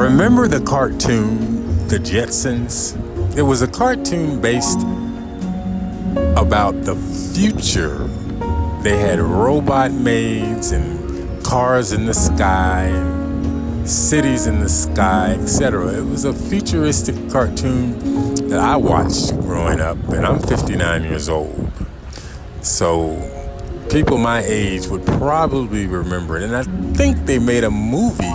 Remember the cartoon, The Jetsons? It was a cartoon based about the future. They had robot maids and cars in the sky and cities in the sky, etc. It was a futuristic cartoon that I watched growing up, and I'm 59 years old. So people my age would probably remember it. And I think they made a movie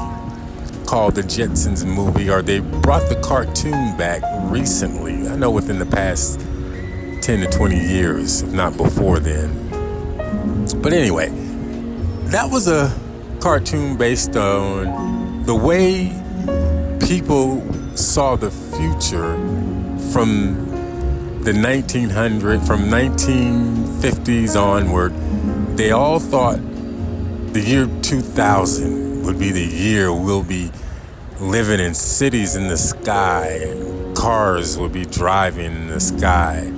called The Jetsons movie, or they brought the cartoon back recently. I know within the past 10 to 20 years, if not before then. But anyway, that was a cartoon based on the way people saw the future from the 1950s onward. They all thought the year 2000 would be the year we'll be living in cities in the sky and cars will be driving in the sky.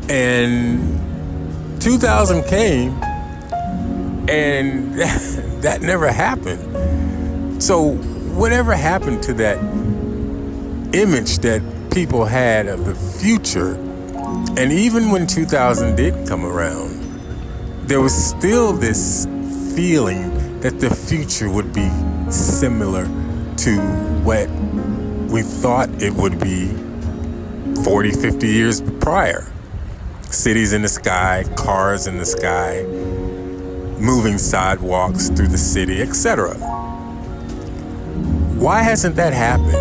And 2000 came, and that never happened. So whatever happened to that image that people had of the future, and even when 2000 did come around, there was still this feeling that the future would be similar to what we thought it would be 40, 50 years prior. Cities in the sky, cars in the sky, moving sidewalks through the city, etc. Why hasn't that happened?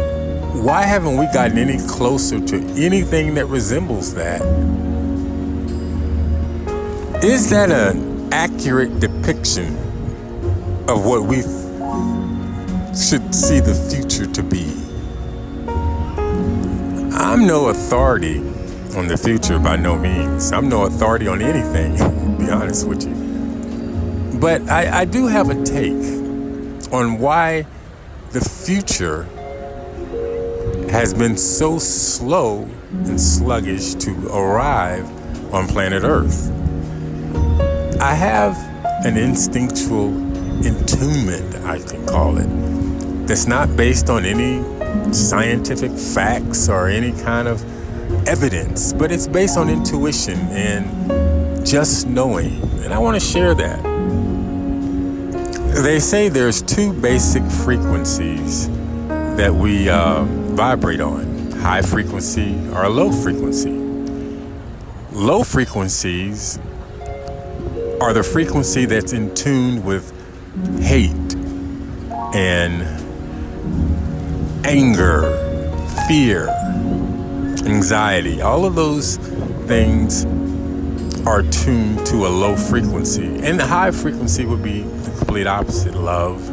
Why haven't we gotten any closer to anything that resembles that? Is that an accurate depiction of what we should see the future to be? I'm no authority on the future by no means. I'm no authority on anything, to be honest with you. But I do have a take on why the future has been so slow and sluggish to arrive on planet Earth. I have an instinctual attunement, I can call it, that's not based on any scientific facts or any kind of evidence, but it's based on intuition and just knowing. And I want to share that. They say there's two basic frequencies that we vibrate on: high frequency or low frequency. Low frequencies are the frequency that's in tune with hate and anger, fear, anxiety. All of those things are tuned to a low frequency. And the high frequency would be the complete opposite: love,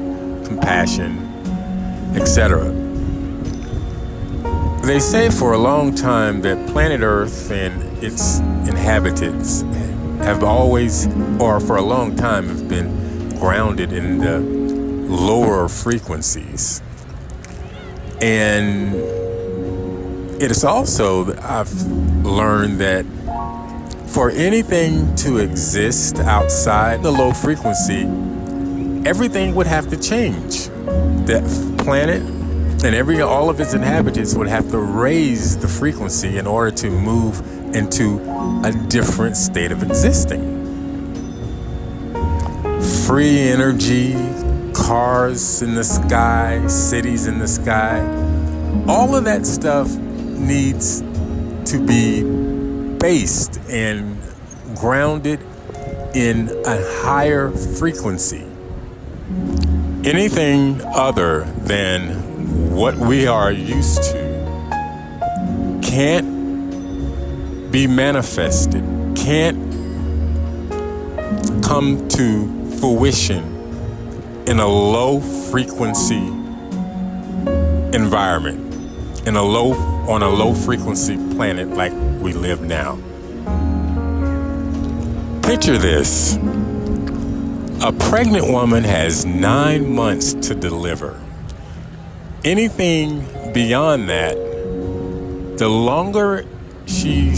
compassion, etc. They say for a long time that planet Earth and its inhabitants have always, or for a long time, have been grounded in the lower frequencies. And it is also, I've learned that for anything to exist outside the low frequency, everything would have to change. The planet and all of its inhabitants would have to raise the frequency in order to move into a different state of existing. Free energy, cars in the sky, cities in the sky, all of that stuff needs to be based and grounded in a higher frequency. Anything other than what we are used to can't be manifested, can't come to fruition in a low frequency environment, on a low frequency planet like we live now. Picture this. A pregnant woman has 9 months to deliver. Anything beyond that, the longer she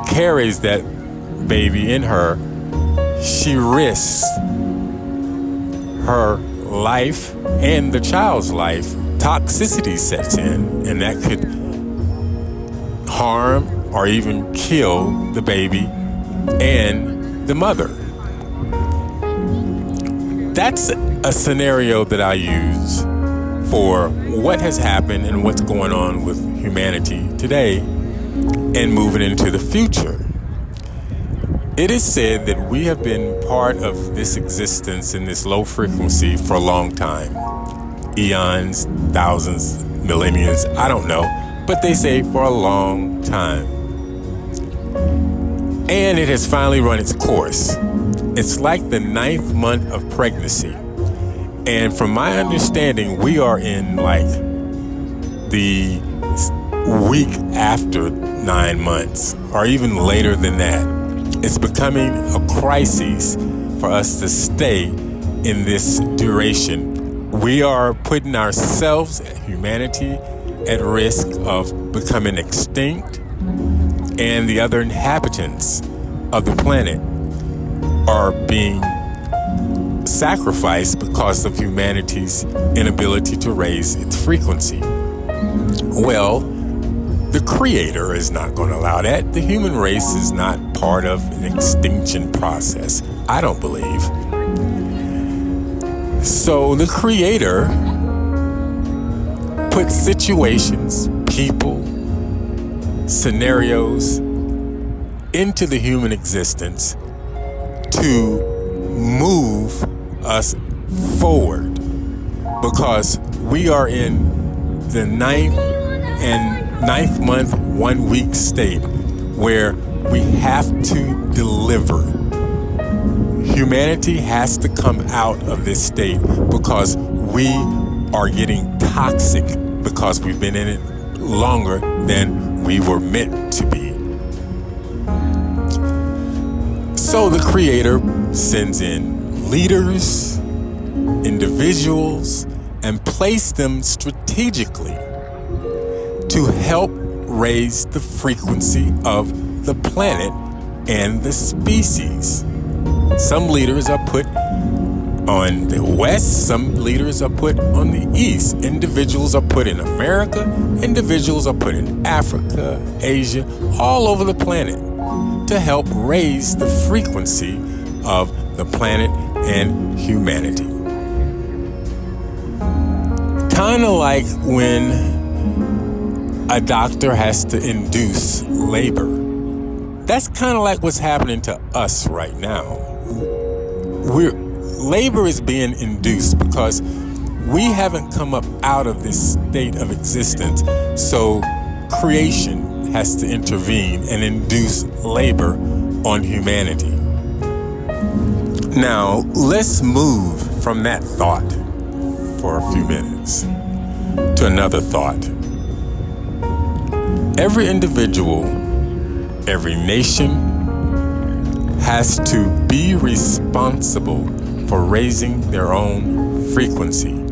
carries that baby in her, she risks her life and the child's life, toxicity sets in, and that could harm or even kill the baby and the mother. That's a scenario that I use for what has happened and what's going on with humanity today and moving into the future. It is said that we have been part of this existence in this low frequency for a long time. Eons, thousands, millenniums, I don't know, but they say for a long time. And it has finally run its course. It's like the 9th month of pregnancy. And from my understanding, we are in like the week after 9 months, or even later than that. It's becoming a crisis for us to stay in this duration. We are putting ourselves, humanity, at risk of becoming extinct, and the other inhabitants of the planet are being sacrificed because of humanity's inability to raise its frequency. Well, the Creator is not going to allow that. The human race is not part of an extinction process, I don't believe. So the Creator puts situations, people, scenarios into the human existence to move us forward, because we are in the ninth month, 1 week state where we have to deliver. Humanity has to come out of this state because we are getting toxic, because we've been in it longer than we were meant to be. So the Creator sends in leaders, individuals, and place them strategically to help raise the frequency of the planet and the species. Some leaders are put on the west, some leaders are put on the east. Individuals are put in America, individuals are put in Africa, Asia, all over the planet to help raise the frequency of the planet and humanity. Kind of like when a doctor has to induce labor. That's kind of like what's happening to us right now. Labor is being induced because we haven't come up out of this state of existence. So creation has to intervene and induce labor on humanity. Now, let's move from that thought for a few minutes to another thought. Every individual, every nation has to be responsible for raising their own frequency.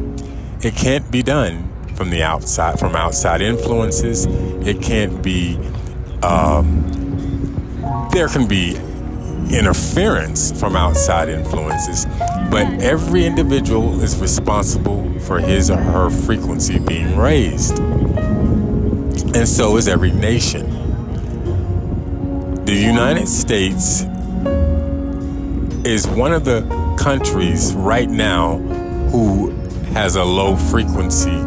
It can't be done from the outside, from outside influences. It can't be, there can be interference from outside influences, but every individual is responsible for his or her frequency being raised. And so is every nation. The United States is one of the countries right now who has a low frequency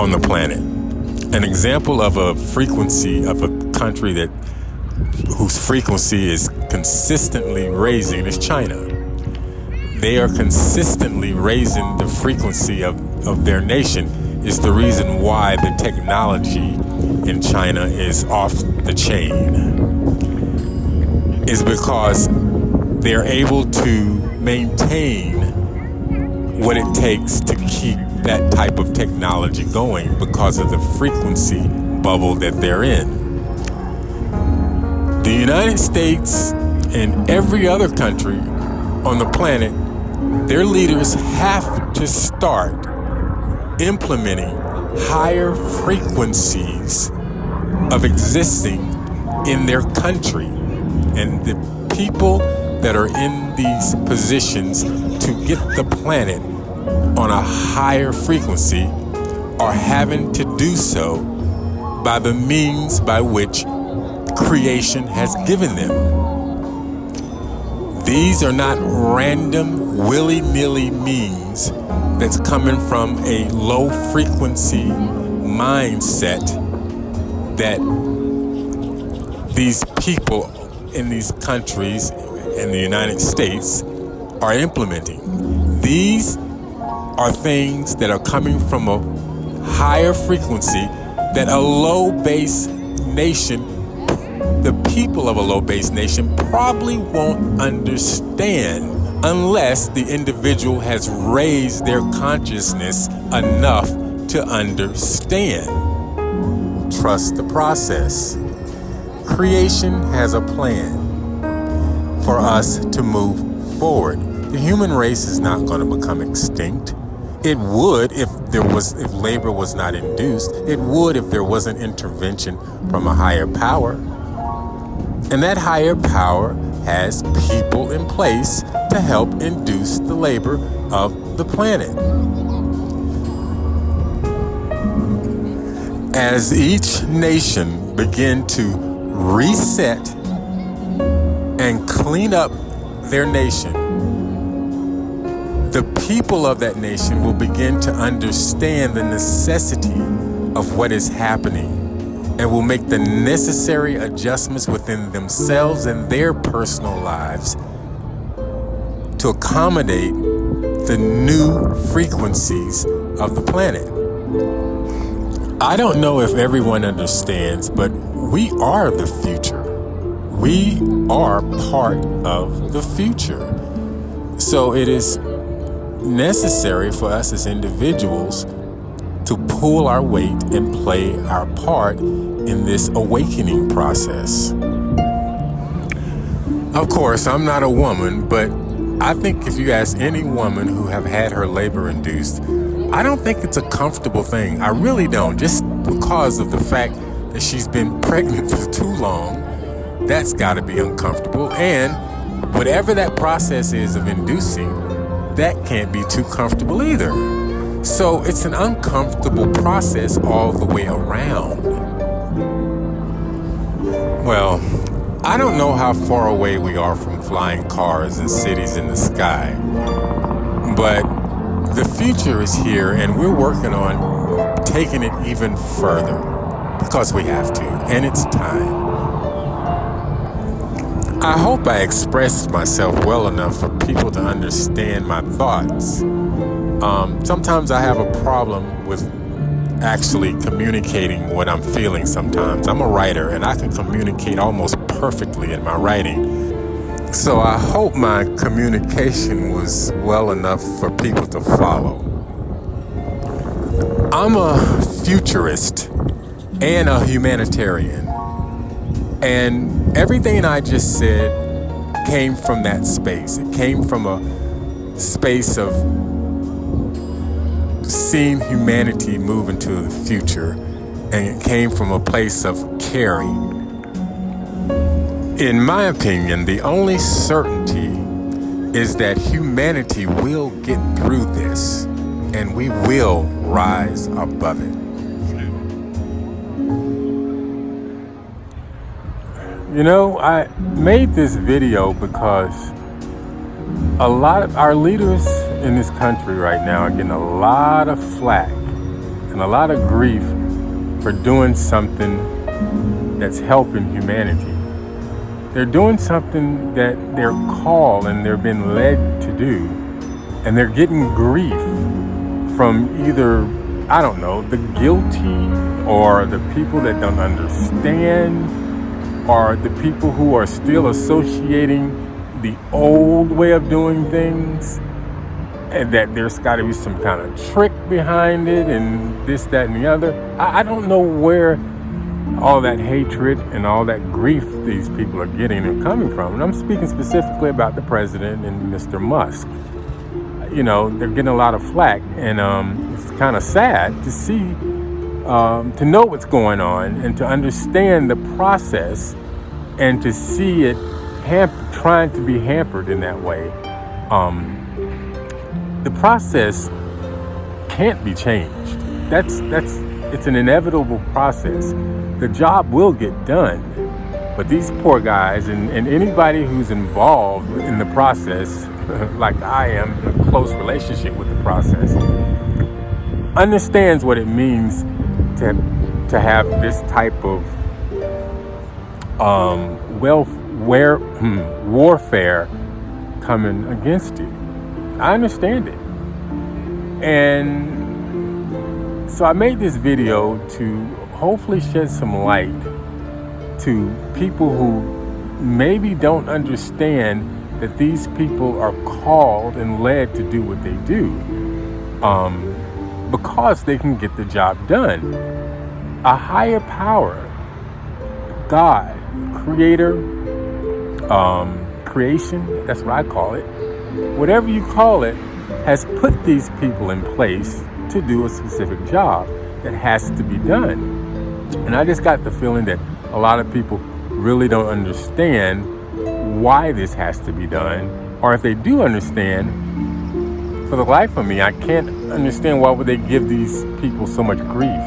on the planet. An example of a frequency of a country whose frequency is consistently raising is China. They are consistently raising the frequency of their nation. Is the reason why the technology in China is off the chain. Is because they're able to maintain what it takes to keep that type of technology going because of the frequency bubble that they're in. The United States and every other country on the planet, their leaders have to start implementing higher frequencies of existing in their country. And the people that are in these positions to get the planet on a higher frequency are having to do so by the means by which creation has given them. These are not random, willy-nilly means that's coming from a low-frequency mindset that these people in these countries in the United States are implementing. These are things that are coming from a higher frequency that a low-base nation, the people of a low-base nation, probably won't understand unless the individual has raised their consciousness enough to understand. Trust the process. Creation has a plan for us to move forward. The human race is not going to become extinct. It would if labor was not induced. It would if there was an intervention from a higher power. And that higher power has people in place to help induce the labor of the planet. As each nation begin to reset and clean up their nation, the people of that nation will begin to understand the necessity of what is happening and will make the necessary adjustments within themselves and their personal lives to accommodate the new frequencies of the planet. I don't know if everyone understands, but we are the future. We are part of the future. So it is necessary for us as individuals to pull our weight and play our part in this awakening process. Of course, I'm not a woman, but I think if you ask any woman who have had her labor induced, I don't think it's a comfortable thing. I really don't, just because of the fact that she's been pregnant for too long. That's got to be uncomfortable. And whatever that process is of inducing, that can't be too comfortable either. So it's an uncomfortable process all the way around. Well, I don't know how far away we are from flying cars and cities in the sky, but the future is here and we're working on taking it even further because we have to, and it's time. I hope I expressed myself well enough for people to understand my thoughts. Sometimes I have a problem with actually communicating what I'm feeling sometimes. I'm a writer and I can communicate almost perfectly in my writing. So I hope my communication was well enough for people to follow. I'm a futurist and a humanitarian. And everything I just said came from that space. It came from a space of seeing humanity move into the future, and it came from a place of caring. In my opinion, the only certainty is that humanity will get through this, and we will rise above it. You know, I made this video because a lot of our leaders in this country right now are getting a lot of flack and a lot of grief for doing something that's helping humanity. They're doing something that they're called and they're being led to do, and they're getting grief from either, I don't know, the guilty or the people that don't understand, or the people who are still associating the old way of doing things, and that there's got to be some kind of trick behind it and this, that, and the other. I don't know where all that hatred and all that grief these people are getting are coming from. And I'm speaking specifically about the president and Mr. Musk. You know, they're getting a lot of flack, and it's kind of sad to see, to know what's going on and to understand the process and to see it trying to be hampered in that way. the process can't be changed. It's an inevitable process. The job will get done, but these poor guys and anybody who's involved in the process, like I am, in a close relationship with the process, understands what it means to have this type of warfare coming against you. I understand it. And so I made this video to hopefully shed some light to people who maybe don't understand that these people are called and led to do what they do because they can get the job done. A higher power, God, creator, creation, that's what I call it, whatever you call it, has put these people in place to do a specific job that has to be done. And I just got the feeling that a lot of people really don't understand why this has to be done, or if they do understand, for the life of me, I can't understand why would they give these people so much grief.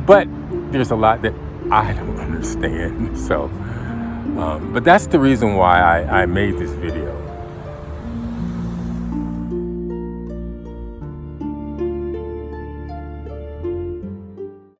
But there's a lot that I don't understand. So, but that's the reason why I made this video.